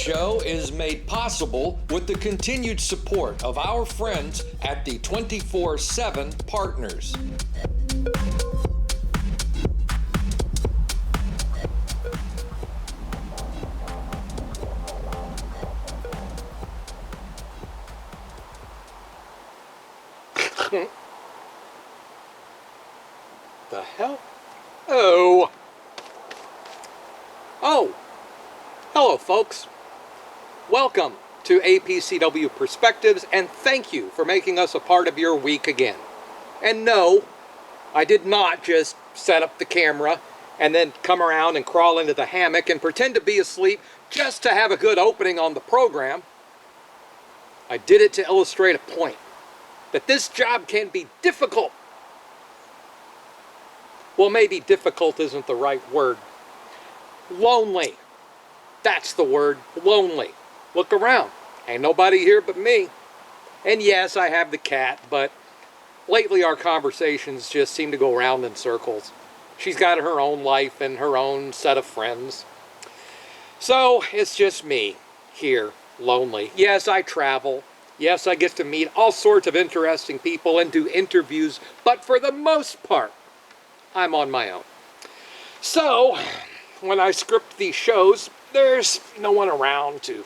show is made possible with the continued support of our friends at the 24/7 Partners. The hell? Oh. Hello, folks. Welcome to APCW Perspectives, and thank you for making us a part of your week again. And no, I did not just set up the camera and then come around and crawl into the hammock and pretend to be asleep just to have a good opening on the program. I did it to illustrate a point, that this job can be difficult. Well, maybe difficult isn't the right word. Lonely. That's the word, lonely. Look around. Ain't nobody here but me. And yes, I have the cat, but lately our conversations just seem to go round in circles. She's got her own life and her own set of friends. So it's just me here, lonely. Yes, I travel. Yes, I get to meet all sorts of interesting people and do interviews, but for the most part, I'm on my own. So, when I script these shows, there's no one around to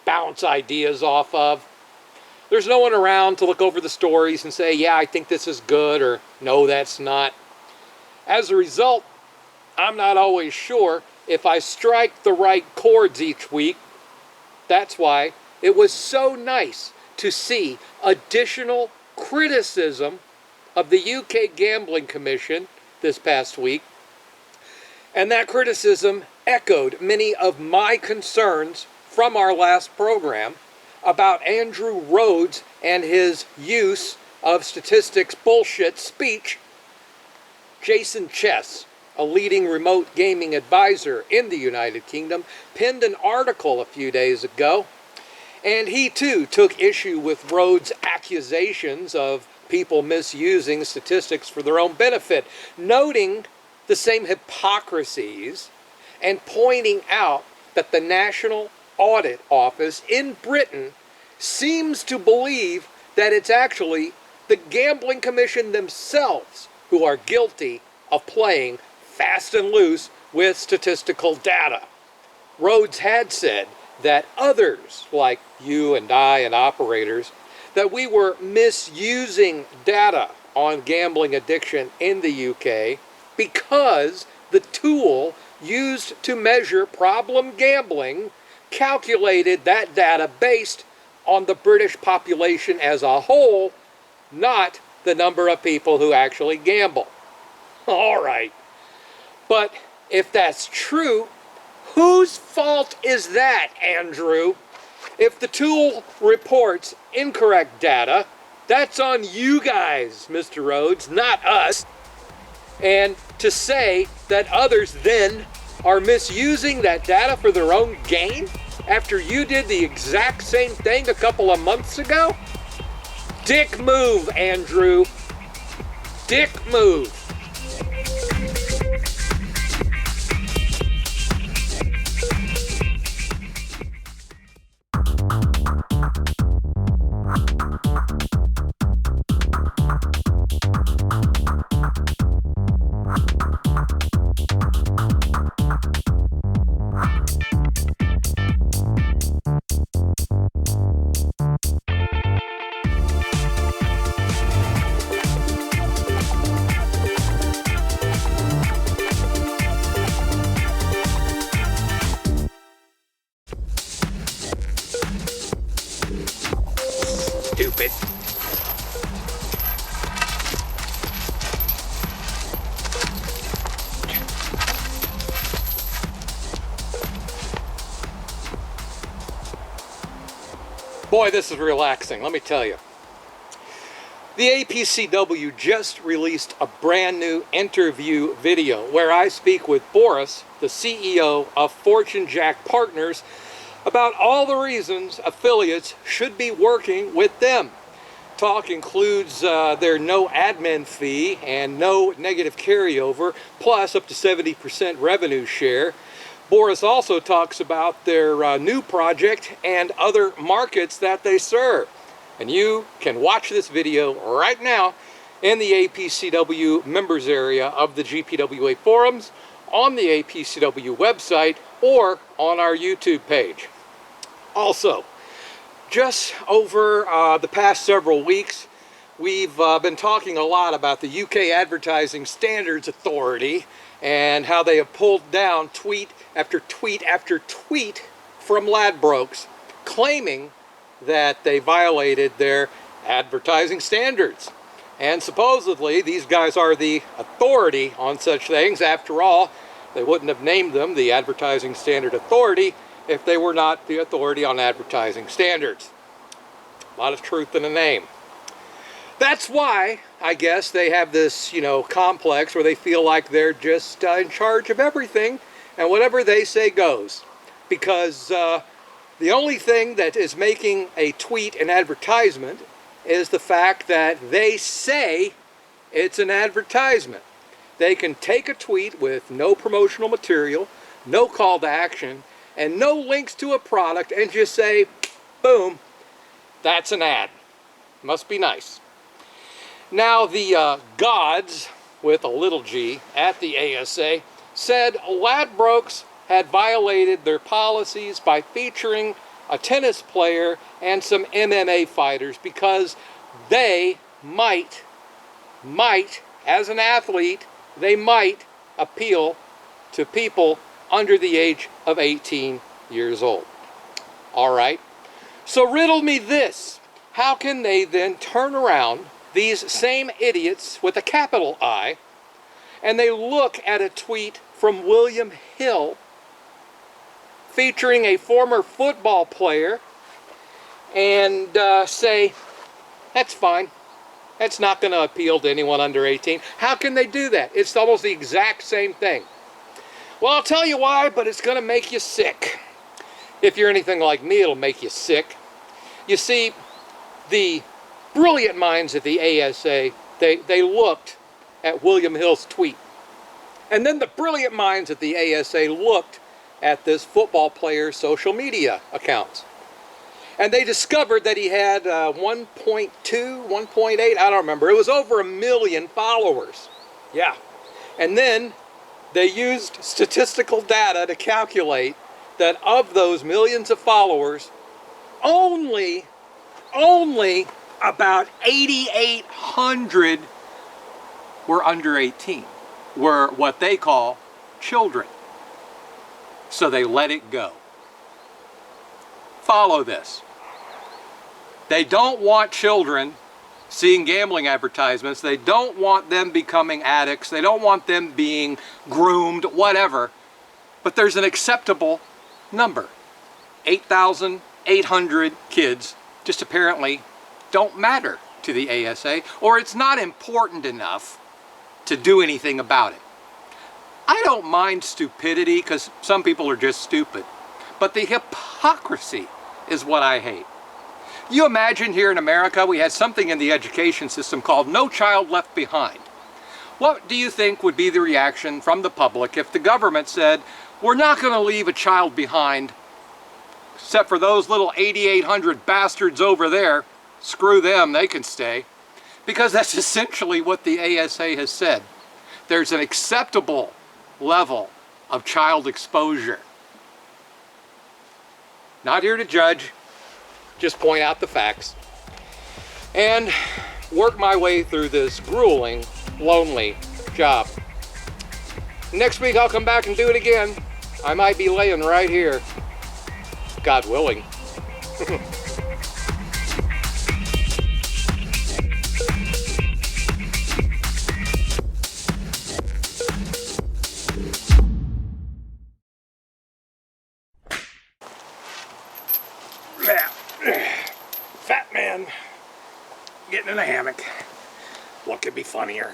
bounce ideas off of. There's no one around to look over the stories and say, yeah, I think this is good, or no, that's not. As a result, I'm not always sure if I strike the right chords each week. That's why it was so nice to see additional criticism of the UK Gambling Commission this past week. And that criticism echoed many of my concerns from our last program about Andrew Rhodes and his use of statistics bullshit speech. Jason Chess, a leading remote gaming advisor in the United Kingdom, penned an article a few days ago, and he too took issue with Rhodes' accusations of people misusing statistics for their own benefit, noting the same hypocrisies and pointing out that the National Audit Office in Britain seems to believe that it's actually the Gambling Commission themselves who are guilty of playing fast and loose with statistical data. Rhodes had said that others, like you and I and operators, that we were misusing data on gambling addiction in the UK because the tool used to measure problem gambling calculated that data based on the British population as a whole, not the number of people who actually gamble. All right. But if that's true, whose fault is that, Andrew? If the tool reports incorrect data, that's on you guys, Mr. Rhodes, not us. And to say that others then are misusing that data for their own gain after you did the exact same thing a couple of months ago? Dick move, Andrew. Dick move. Stupid. Boy, this is relaxing, let me tell you. The APCW just released a brand new interview video where I speak with Boris, the CEO of Fortune Jack Partners, about all the reasons affiliates should be working with them. Talk includes their no admin fee and no negative carryover, plus up to 70% revenue share. Boris also talks about their new project and other markets that they serve. And you can watch this video right now in the APCW members area of the GPWA forums, on the APCW website, or on our YouTube page. Also, just over the past several weeks, we've been talking a lot about the UK Advertising Standards Authority and how they have pulled down tweet after tweet after tweet from Ladbrokes, claiming that they violated their advertising standards. And supposedly these guys are the authority on such things. After all, they wouldn't have named them the Advertising Standard Authority if they were not the authority on advertising standards. A lot of truth in the name. That's why, I guess, they have this, complex where they feel like they're just in charge of everything, and whatever they say goes. Because the only thing that is making a tweet an advertisement is the fact that they say it's an advertisement. They can take a tweet with no promotional material, no call to action, and no links to a product and just say, boom, that's an ad. Must be nice. Now, the gods, with a little g, at the ASA, said Ladbrokes had violated their policies by featuring a tennis player and some MMA fighters because they might, as an athlete, they might appeal to people under the age of 18 years old. All right. So riddle me this. How can they then turn around, these same idiots with a capital I, and they look at a tweet from William Hill featuring a former football player and say, that's fine. That's not going to appeal to anyone under 18. How can they do that? It's almost the exact same thing. Well, I'll tell you why, but it's going to make you sick. If you're anything like me, it'll make you sick. You see, the brilliant minds at the ASA, they looked at William Hill's tweet. And then the brilliant minds at the ASA looked at this football player's social media accounts. And they discovered that he had 1.2, 1.8, I don't remember. It was over 1 million followers. Yeah. And then they used statistical data to calculate that of those millions of followers, only about 8,800 were under 18, were what they call children. So they let it go. Follow this. They don't want children seeing gambling advertisements. They don't want them becoming addicts. They don't want them being groomed, whatever. But there's an acceptable number. 8,800 kids just apparently don't matter to the ASA, or it's not important enough to do anything about it. I don't mind stupidity because some people are just stupid, but the hypocrisy is what I hate. You imagine here in America we had something in the education system called No Child Left Behind. What do you think would be the reaction from the public if the government said, we're not going to leave a child behind except for those little 8,800 bastards over there? Screw them, they can stay. Because that's essentially what the ASA has said. There's an acceptable level of child exposure. Not here to judge, just point out the facts. And work my way through this grueling, lonely job. Next week I'll come back and do it again. I might be laying right here, God willing. Fat man getting in a hammock. What could be funnier?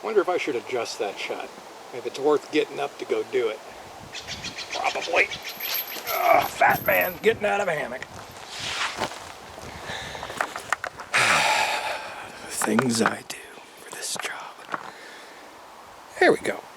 Wonder if I should adjust that shot. If it's worth getting up to go do it. Probably. Fat man getting out of a hammock. Things I do for this job. Here we go.